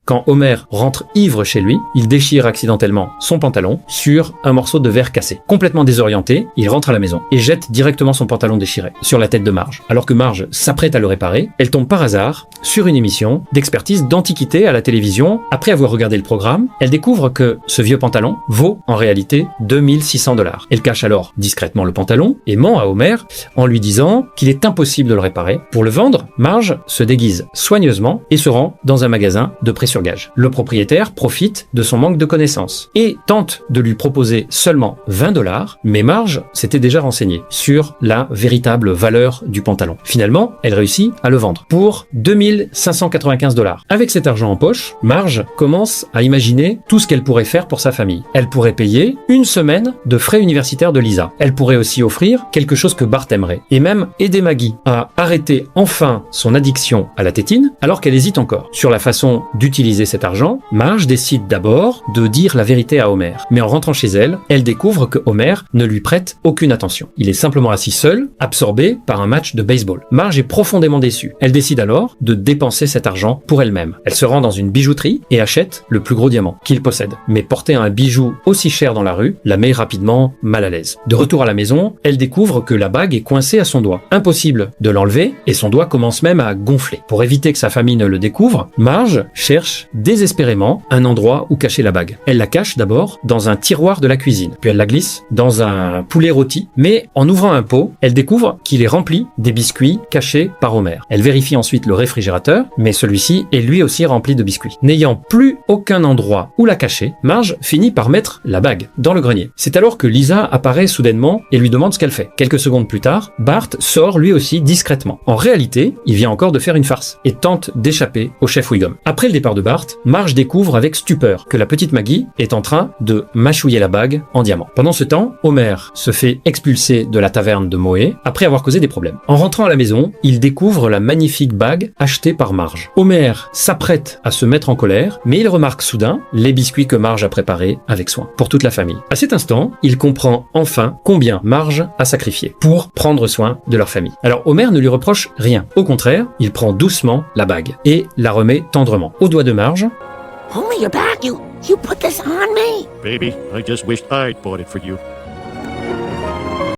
Quand Homer rentre ivre chez lui, il déchire accidentellement son pantalon sur un morceau de verre cassé. Complètement désorienté, il rentre à la maison et jette directement son pantalon déchiré sur la tête de Marge. Alors que Marge s'apprête à le réparer, elle tombe par hasard sur une émission d'expertise d'antiquité à la télévision. Après avoir regardé le programme, elle découvre que ce vieux pantalon vaut en réalité 2600 $. Elle cache alors discrètement le pantalon et ment à Homer en lui disant qu'il est impossible de le réparer. Pour le vendre, Marge se déguise soigneusement et se rend dans un magasin de prêt sur gage. Le propriétaire profite de son manque de connaissances et tente de lui proposer seulement 20 $, mais Marge s'était déjà renseignée sur la véritable valeur du pantalon. Finalement, elle réussit à le vendre pour 2595 $. Avec cet argent en poche, Marge commence à imaginer tout ce qu'elle pourrait faire pour sa famille. Elle pourrait payer une semaine de frais universitaires de Lisa. Elle pourrait aussi offrir quelque chose que Bart aimerait et même aider Maggie à arrêter enfin son addiction à la tétine alors qu'elle hésite encore. Sur la façon d'utiliser cet argent, Marge décide d'abord de dire la vérité à Homer. Mais en rentrant chez elle, elle découvre que Homer ne lui prête aucune attention. Il est simplement assis seul, absorbé par un match de baseball. Marge est profondément déçue. Elle décide alors de dépenser cet argent pour elle-même. Elle se rend dans une bijouterie et achète le plus gros diamant qu'il possède. Mais porter un bijou aussi cher dans la rue la met rapidement mal à l'aise. De retour à la maison, elle découvre que la bague est coincée à son doigt. Impossible de l'enlever et son doigt commence même à gonfler. Pour éviter que sa famille ne le découvre, Marge cherche désespérément un endroit où cacher la bague. Elle la cache d'abord dans un tiroir de la cuisine, puis elle la glisse dans un poulet rôti, mais en ouvrant un pot, elle découvre qu'il est rempli des biscuits cachés par Homer. Elle vérifie ensuite le réfrigérateur, mais celui-ci est lui aussi rempli de biscuits. N'ayant plus aucun endroit où la cacher, Marge finit par mettre la bague dans le grenier. C'est alors que Lisa apparaît soudainement et lui demande ce qu'elle fait. Quelques secondes plus tard, Bart sort lui aussi discrètement. En réalité, il vient encore de faire une farce et tente d'échapper au chef Wiggum. Après le départ de Bart, Marge découvre avec stupeur que la petite Maggie est en train de mâchouiller la bague en diamant. Pendant ce temps, Homer se fait expulser de la taverne de Moé après avoir causé des problèmes. En rentrant à la maison, il découvre la magnifique bague achetée par Marge. Homer s'apprête à se mettre en colère, mais il remarque soudain les biscuits que Marge a préparés avec soin pour toute la famille. À cet instant, il comprend enfin combien Marge a sacrifié pour prendre soin de leur famille. Alors Homer ne lui reproche rien. Au contraire, il prend doucement la bague et la remet tendrement au doigt de Marge. Only your back. You put this on me. Baby, I just wished I'd bought it for you.